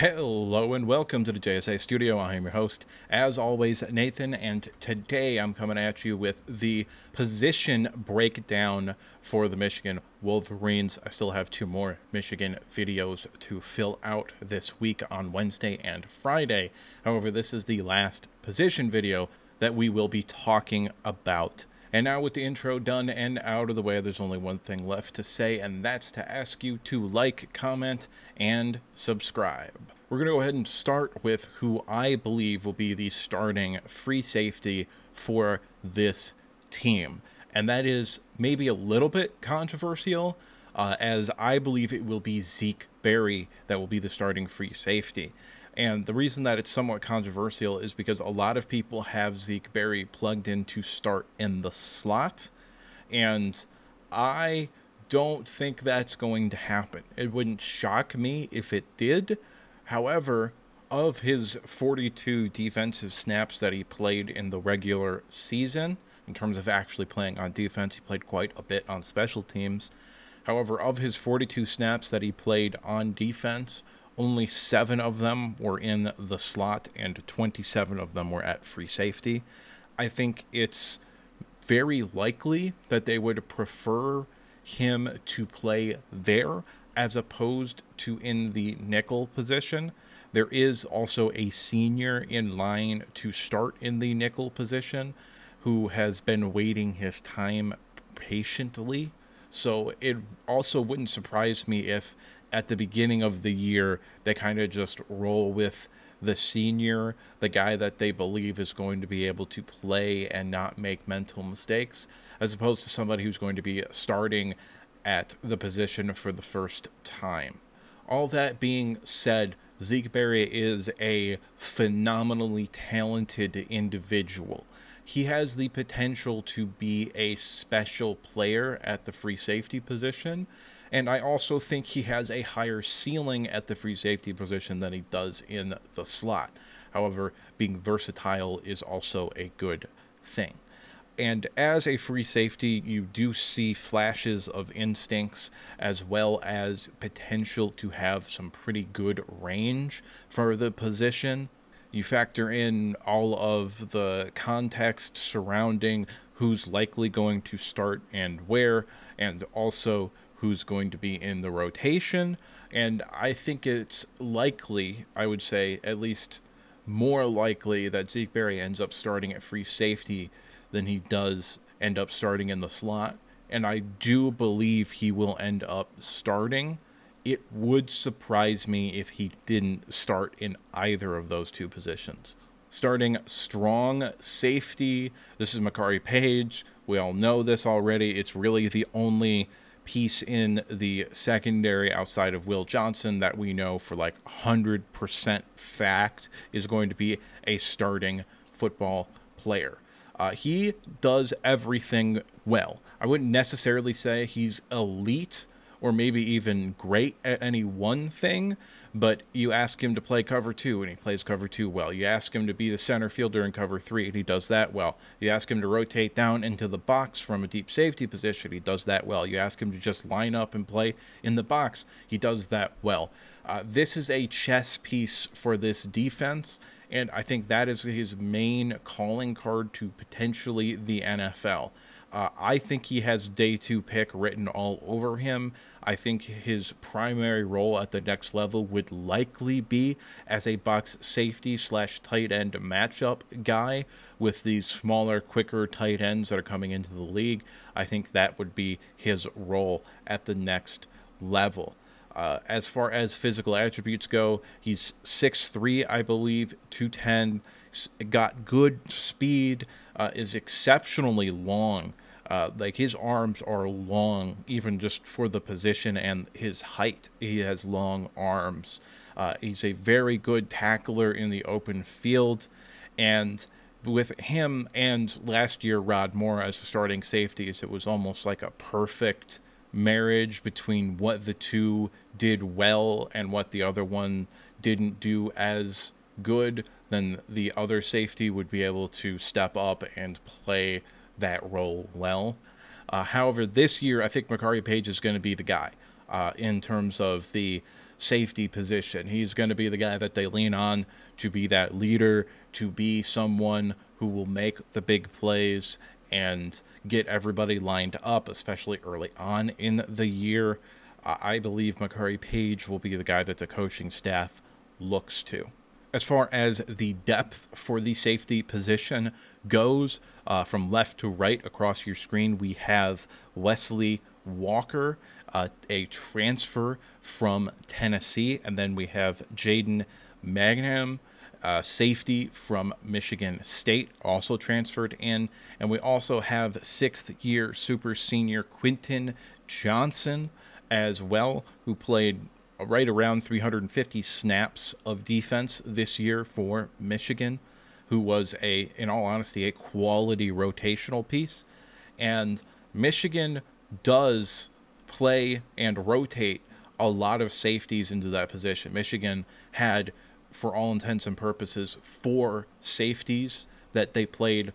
Hello and welcome to the JSA studio. I'm your host, as always, Nathan, and today I'm coming at you with the position breakdown for the Michigan Wolverines. I still have two more Michigan videos to fill out this week on Wednesday and Friday. However, this is the last position video that we will be talking about. And now with the intro done and out of the way, there's only one thing left to say, and that's to ask you to like, comment, and subscribe. We're going to go ahead and start with who I believe will be the starting free safety for this team. And that is maybe a little bit controversial, as I believe it will be Zeke Berry that will be the starting free safety. And the reason that it's somewhat controversial is because a lot of people have Zeke Berry plugged in to start in the slot. And I don't think that's going to happen. It wouldn't shock me if it did. However, of his 42 defensive snaps that he played in the regular season, in terms of actually playing on defense, he played quite a bit on special teams. However, of his 42 snaps that he played on defense, only 7 of them were in the slot and 27 of them were at free safety. I think it's very likely that they would prefer him to play there as opposed to in the nickel position. There is also a senior in line to start in the nickel position who has been waiting his time patiently. So it also wouldn't surprise me if at the beginning of the year they kind of just roll with the senior, the guy that they believe is going to be able to play and not make mental mistakes, as opposed to somebody who's going to be starting at the position for the first time. All that being said, Zeke Berry is a phenomenally talented individual. He has the potential to be a special player at the free safety position, and I also think he has a higher ceiling at the free safety position than he does in the slot. However, being versatile is also a good thing. And as a free safety, you do see flashes of instincts as well as potential to have some pretty good range for the position. You factor in all of the context surrounding who's likely going to start and where, and also who's going to be in the rotation. And I think it's likely, I would say at least more likely, that Zeke Berry ends up starting at free safety than he does end up starting in the slot. And I do believe he will end up starting. It would surprise me if he didn't start in either of those two positions. Starting strong safety, this is Makari Page. We all know this already. It's really the only piece in the secondary outside of Will Johnson that we know for like 100% fact is going to be a starting football player. He does everything well. I wouldn't necessarily say he's elite or maybe even great at any one thing, but you ask him to play cover 2 and he plays cover 2 well. You ask him to be the center fielder in cover 3 and he does that well. You ask him to rotate down into the box from a deep safety position, he does that well. You ask him to just line up and play in the box, he does that well. This is a chess piece for this defense, and I think that is his main calling card to potentially the NFL. I think he has day 2 pick written all over him. I think his primary role at the next level would likely be as a box safety / tight end matchup guy with these smaller, quicker tight ends that are coming into the league. I think that would be his role at the next level. As far as physical attributes go, he's 6'3", I believe, 210, got good speed, is exceptionally long. Like his arms are long, even just for the position and his height. He has long arms. He's a very good tackler in the open field, and with him and last year Rod Moore as the starting safeties, it was almost like a perfect marriage between what the two did well and what the other one didn't do as good. Then the other safety would be able to step up and play that role well. However, this year I think Makari Page is going to be the guy in terms of the safety position. He's going to be the guy that they lean on to be that leader, to be someone who will make the big plays and get everybody lined up, especially early on in the year. I believe Makari Page will be the guy that the coaching staff looks to. As far as the depth for the safety position goes, from left to right across your screen, we have Wesley Walker, a transfer from Tennessee, and then we have Jaden Magnum, safety from Michigan State, also transferred in, and we also have sixth-year super senior Quentin Johnson as well, who played right around 350 snaps of defense this year for Michigan, who was in all honesty, a quality rotational piece. And Michigan does play and rotate a lot of safeties into that position. Michigan had, for all intents and purposes, 4 safeties that they played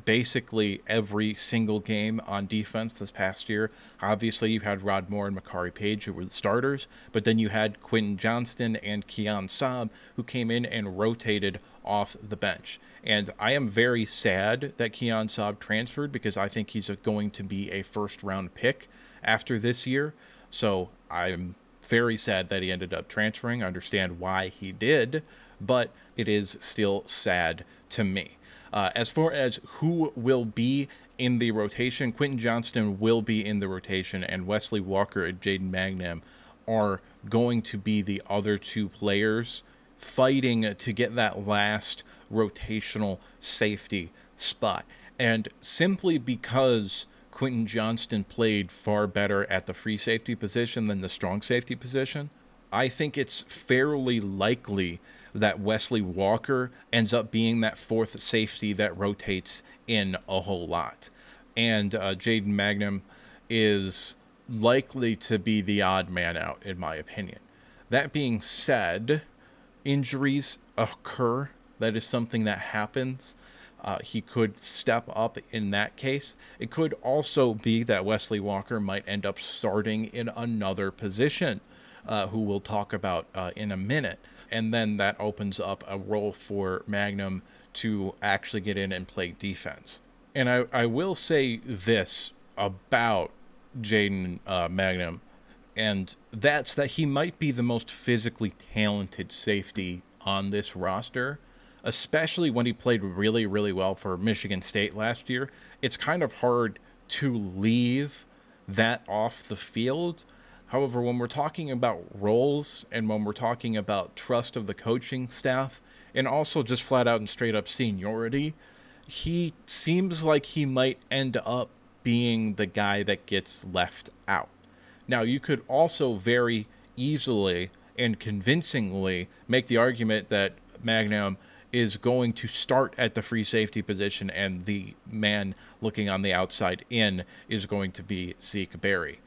basically every single game on defense this past year. Obviously, you had Rod Moore and Makari Page, who were the starters, but then you had Quentin Johnston and Keon Saab, who came in and rotated off the bench. And I am very sad that Keon Saab transferred, because I think he's going to be a first-round pick after this year. So I'm very sad that he ended up transferring. I understand why he did, but it is still sad to me. As far as who will be in the rotation, Quentin Johnston will be in the rotation, and Wesley Walker and Jaden Magnum are going to be the other 2 players fighting to get that last rotational safety spot. And simply because Quentin Johnston played far better at the free safety position than the strong safety position, I think it's fairly likely that Wesley Walker ends up being that 4th safety that rotates in a whole lot. And Jaden Magnum is likely to be the odd man out, in my opinion. That being said, injuries occur. That is something that happens. He could step up in that case. It could also be that Wesley Walker might end up starting in another position, who we'll talk about in a minute. And then that opens up a role for Magnum to actually get in and play defense. And I will say this about Jaden Magnum, and that's that he might be the most physically talented safety on this roster, especially when he played really, really well for Michigan State last year. It's kind of hard to leave that off the field. However, when we're talking about roles and when we're talking about trust of the coaching staff and also just flat out and straight up seniority, he seems like he might end up being the guy that gets left out. Now, you could also very easily and convincingly make the argument that Magnum is going to start at the free safety position and the man looking on the outside in is going to be Zeke Berry.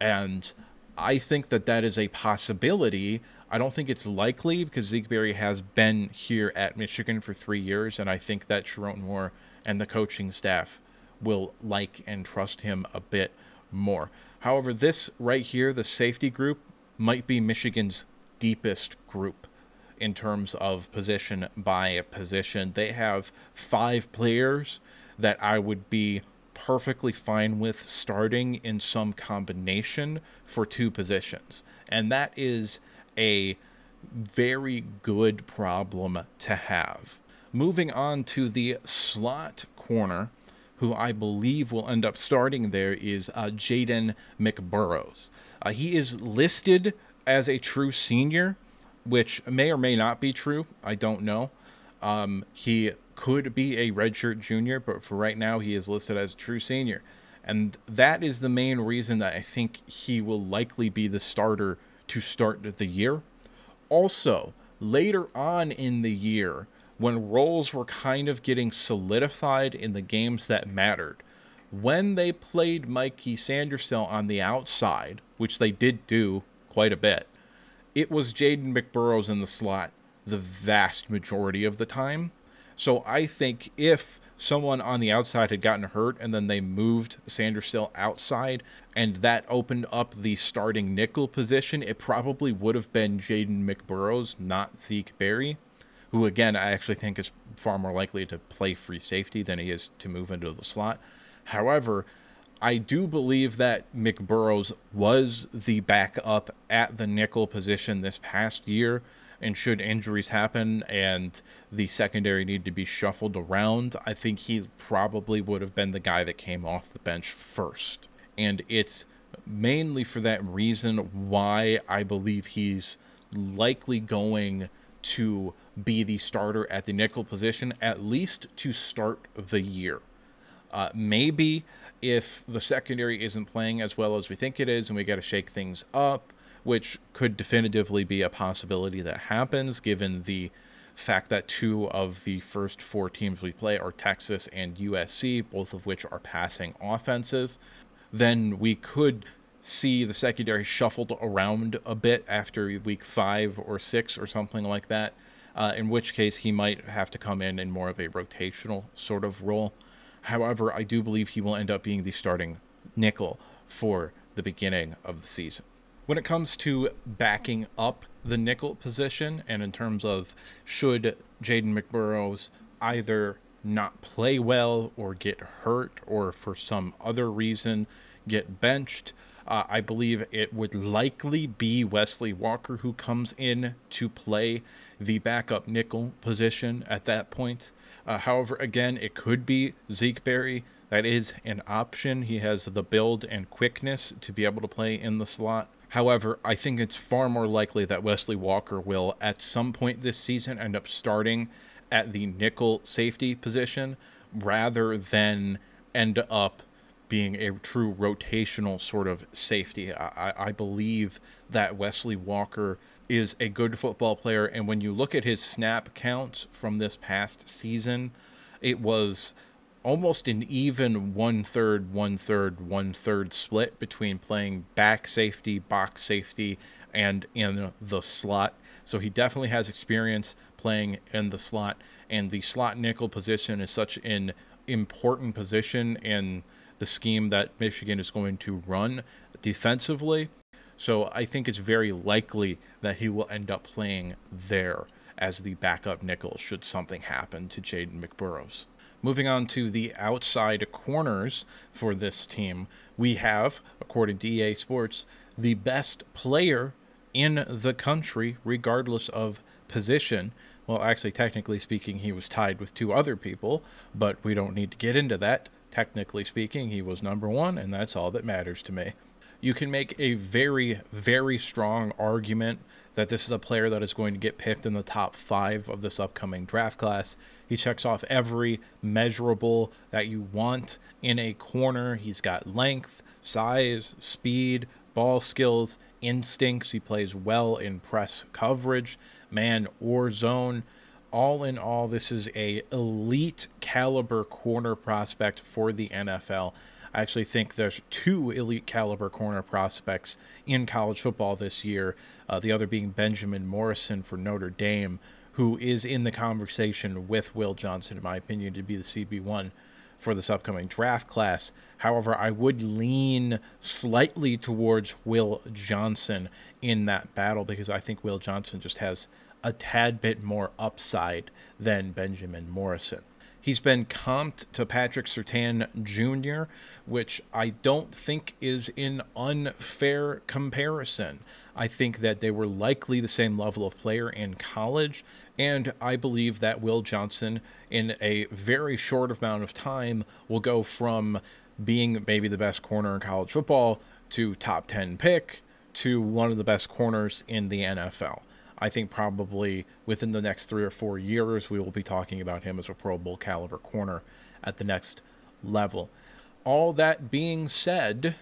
And I think that is a possibility. I don't think it's likely, because Zeke Berry has been here at Michigan for 3 years, and I think that Sharon Moore and the coaching staff will like and trust him a bit more. However, this right here, the safety group, might be Michigan's deepest group in terms of position by position. They have 5 players that I would be perfectly fine with starting in some combination for 2 positions. And that is a very good problem to have. Moving on to the slot corner, who I believe will end up starting there, is Jaden McBurrows. He is listed as a true senior, which may or may not be true. I don't know. He could be a redshirt junior, but for right now, he is listed as a true senior. And that is the main reason that I think he will likely be the starter to start the year. Also, later on in the year, when roles were kind of getting solidified in the games that mattered, when they played Mikey Sandersell on the outside, which they did do quite a bit, it was Jaden McBurrows in the slot the vast majority of the time. So I think if someone on the outside had gotten hurt and then they moved Sanderstill outside and that opened up the starting nickel position, it probably would have been Jaden McBurrows, not Zeke Berry, who, again, I actually think is far more likely to play free safety than he is to move into the slot. However, I do believe that McBurrows was the backup at the nickel position this past year, and should injuries happen and the secondary need to be shuffled around, I think he probably would have been the guy that came off the bench first. And it's mainly for that reason why I believe he's likely going to be the starter at the nickel position, at least to start the year. Maybe if the secondary isn't playing as well as we think it is and we got to shake things up, which could definitively be a possibility that happens given the fact that 2 of the first 4 teams we play are Texas and USC, both of which are passing offenses, then we could see the secondary shuffled around a bit after week 5 or 6 or something like that, in which case he might have to come in more of a rotational sort of role. However, I do believe he will end up being the starting nickel for the beginning of the season. When it comes to backing up the nickel position, and in terms of should Jaden McBurrows either not play well or get hurt or for some other reason get benched, I believe it would likely be Wesley Walker who comes in to play the backup nickel position at that point. However, again, it could be Zeke Berry. That is an option. He has the build and quickness to be able to play in the slot. However, I think it's far more likely that Wesley Walker will, at some point this season, end up starting at the nickel safety position rather than end up being a true rotational sort of safety. I believe that Wesley Walker is a good football player, and when you look at his snap counts from this past season, it was almost an even 1/3, 1/3, 1/3 split between playing back safety, box safety, and in the slot. So he definitely has experience playing in the slot, and the slot nickel position is such an important position in the scheme that Michigan is going to run defensively. So I think it's very likely that he will end up playing there as the backup nickel should something happen to Jaden McBurrows. Moving on to the outside corners for this team, we have, according to EA Sports, the best player in the country, regardless of position. Well, actually, technically speaking, he was tied with 2 other people, but we don't need to get into that. Technically speaking, he was number 1, and that's all that matters to me. You can make a very, very strong argument that this is a player that is going to get picked in the top 5 of this upcoming draft class. He checks off every measurable that you want in a corner. He's got length, size, speed, ball skills, instincts. He plays well in press coverage, man or zone. All in all, this is a elite caliber corner prospect for the NFL. I actually think there's 2 elite caliber corner prospects in college football this year, the other being Benjamin Morrison for Notre Dame, who is in the conversation with Will Johnson, in my opinion, to be the CB1 for this upcoming draft class. However, I would lean slightly towards Will Johnson in that battle because I think Will Johnson just has a tad bit more upside than Benjamin Morrison. He's been comped to Patrick Surtain Jr., which I don't think is an unfair comparison. I think that they were likely the same level of player in college, and I believe that Will Johnson, in a very short amount of time, will go from being maybe the best corner in college football to top 10 pick to one of the best corners in the NFL. I think probably within the next 3 or 4 years, we will be talking about him as a Pro Bowl caliber corner at the next level. All that being said,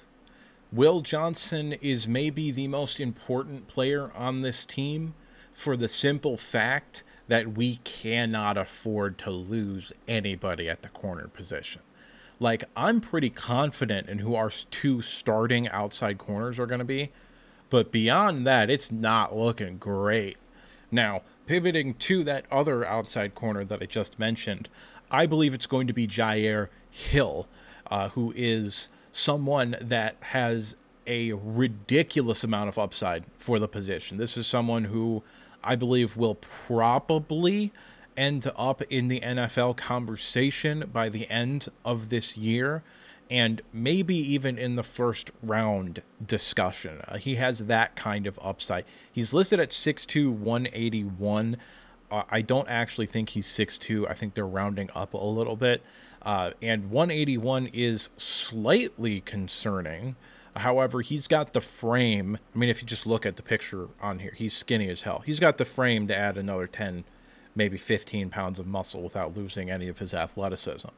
Will Johnson is maybe the most important player on this team for the simple fact that we cannot afford to lose anybody at the corner position. Like, I'm pretty confident in who our 2 starting outside corners are going to be. But beyond that, it's not looking great. Now, Pivoting to that other outside corner that I just mentioned, I believe it's going to be Jair Hill, who is someone that has a ridiculous amount of upside for the position. This is someone who I believe will probably end up in the NFL conversation by the end of this year, and maybe even in the first round discussion. He has that kind of upside. He's listed at 6'2", 181. I don't actually think he's 6'2". I think they're rounding up a little bit. And 181 is slightly concerning. However, he's got the frame. I mean, if you just look at the picture on here, he's skinny as hell. He's got the frame to add another 10, maybe 15 pounds of muscle without losing any of his athleticism.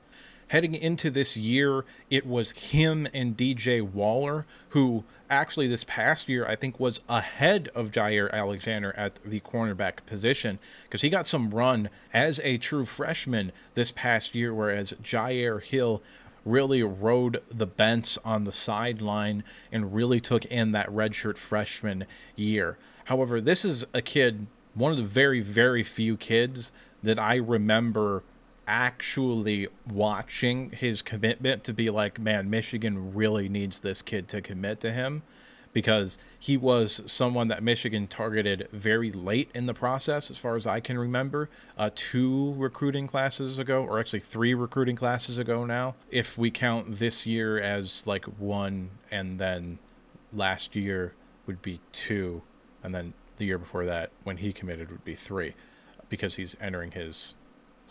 Heading into this year, it was him and DJ Waller, who actually this past year I think was ahead of Jair Alexander at the cornerback position, because he got some run as a true freshman this past year, whereas Jair Hill really rode the bench on the sideline and really took in that redshirt freshman year. However, this is a kid, one of the very, very few kids that I remember actually watching his commitment to be like, man, Michigan really needs this kid to commit to him, because he was someone that Michigan targeted very late in the process, as far as I can remember, 2 recruiting classes ago, or actually 3 recruiting classes ago now, if we count this year as like 1, and then last year would be 2, and then the year before that when he committed would be 3, because he's entering his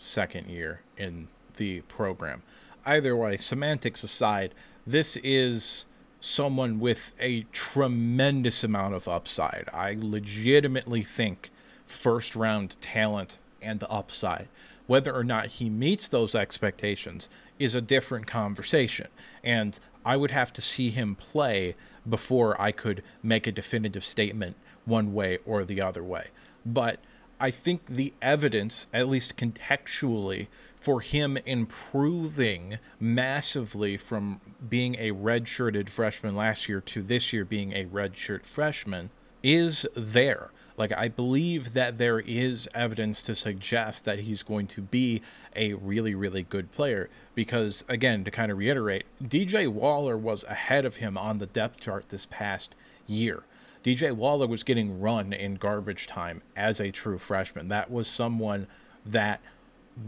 second year in the program. Either way, semantics aside, this is someone with a tremendous amount of upside. I legitimately think first round talent and the upside. Whether or not he meets those expectations is a different conversation, and I would have to see him play before I could make a definitive statement one way or the other way. But I think the evidence, at least contextually, for him improving massively from being a redshirted freshman last year to this year being a redshirt freshman is there. Like, I believe that there is evidence to suggest that he's going to be a really, really good player. Because, again, to kind of reiterate, DJ Waller was ahead of him on the depth chart this past year. DJ Waller was getting run in garbage time as a true freshman. That was someone that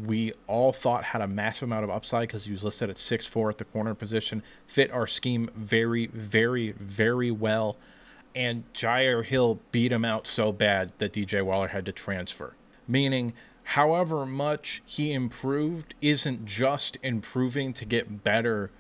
we all thought had a massive amount of upside because he was listed at 6'4" at the corner position, fit our scheme very, very, very well. And Jair Hill beat him out so bad that DJ Waller had to transfer. Meaning, however much he improved isn't just improving to get better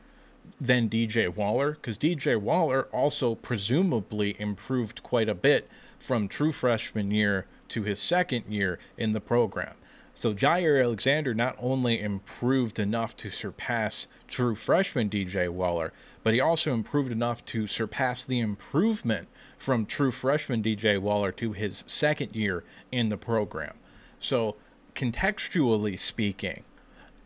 than DJ Waller, because DJ Waller also presumably improved quite a bit from true freshman year to his second year in the program. So Jair Alexander not only improved enough to surpass true freshman DJ Waller, but he also improved enough to surpass the improvement from true freshman DJ Waller to his second year in the program. So contextually speaking,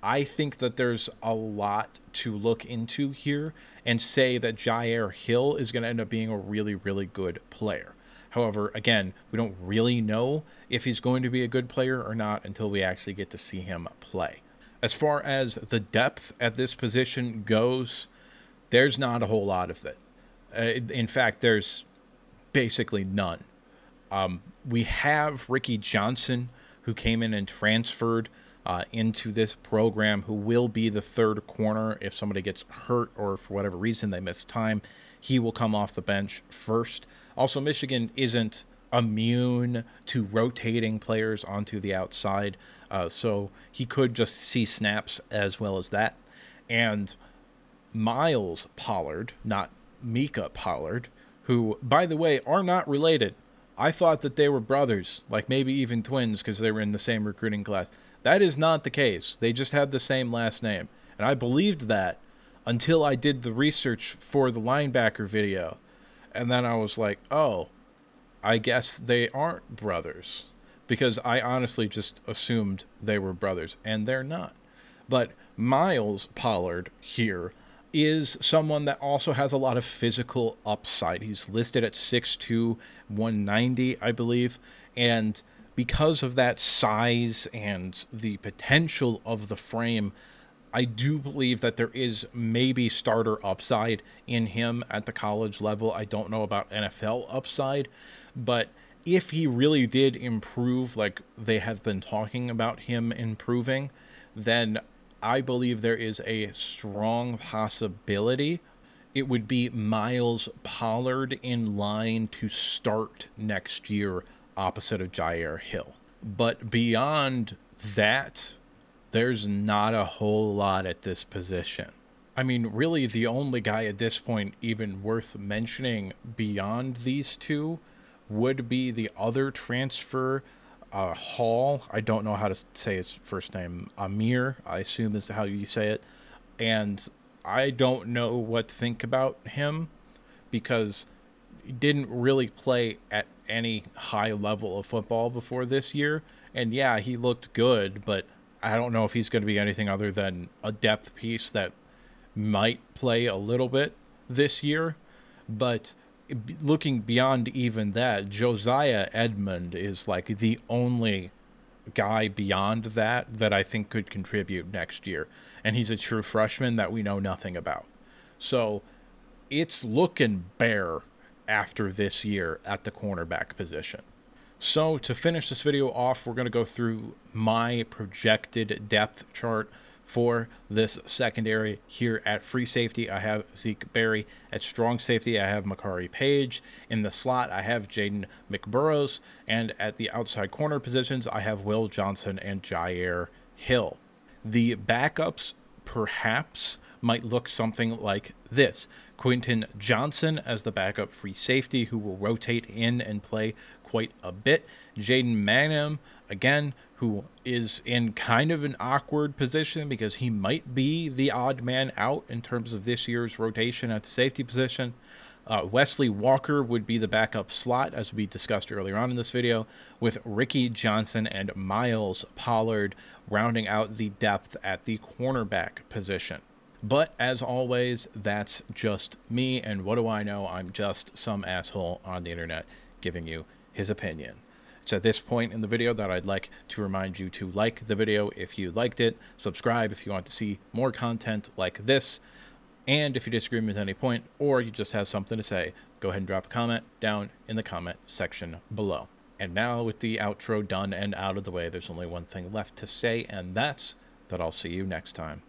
I think that there's a lot to look into here and say that Jair Hill is going to end up being a really, really good player. However, again, we don't really know if he's going to be a good player or not until we actually get to see him play. As far as the depth at this position goes, there's not a whole lot of it. In fact, there's basically none. We have Ricky Johnson, who came in and transferred into this program, who will be the third corner. If somebody gets hurt or for whatever reason they miss time, he will come off the bench first. Also, Michigan isn't immune to rotating players onto the outside, so he could just see snaps as well as that. And Miles Pollard, not Micah Pollard, who, by the way, are not related. I thought that they were brothers, like maybe even twins, because they were in the same recruiting class. That is not the case. They just had the same last name. And I believed that until I did the research for the linebacker video. And then I was like, oh, I guess they aren't brothers. Because I honestly just assumed they were brothers, and they're not. But Miles Pollard here is someone that also has a lot of physical upside. He's listed at 6'2", 190, I believe. And because of that size and the potential of the frame, I do believe that there is maybe starter upside in him at the college level. I don't know about NFL upside, but if he really did improve like they have been talking about him improving, then I believe there is a strong possibility it would be Miles Pollard in line to start next year opposite of Jair Hill. But beyond that, there's not a whole lot at this position. I mean, really, the only guy at this point even worth mentioning beyond these two would be the other transfer, Hall. I don't know how to say his first name. Amir, I assume is how you say it. And I don't know what to think about him because he didn't really play at any high level of football before this year. And yeah, he looked good, but I don't know if he's going to be anything other than a depth piece that might play a little bit this year. But looking beyond even that, Josiah Edmond is like the only guy beyond that I think could contribute next year. And he's a true freshman that we know nothing about. So it's looking bare after this year at the cornerback position. So to finish this video off, we're going to go through my projected depth chart for this secondary. Here at free safety, I have Zeke Berry. At strong safety, I have Makari Page. In the slot, I have Jaden McBurrows. And at the outside corner positions, I have Will Johnson and Jair Hill. The backups, perhaps, might look something like this. Quentin Johnson as the backup free safety who will rotate in and play quite a bit. Jaden Manham, again, who is in kind of an awkward position because he might be the odd man out in terms of this year's rotation at the safety position. Wesley Walker would be the backup slot, as we discussed earlier on in this video, with Ricky Johnson and Miles Pollard rounding out the depth at the cornerback position. But as always, that's just me, and what do I know? I'm just some asshole on the internet giving you his opinion. It's at this point in the video that I'd like to remind you to like the video if you liked it, subscribe if you want to see more content like this, and if you disagree with any point or you just have something to say, go ahead and drop a comment down in the comment section below. And now with the outro done and out of the way, there's only one thing left to say, and that's that I'll see you next time.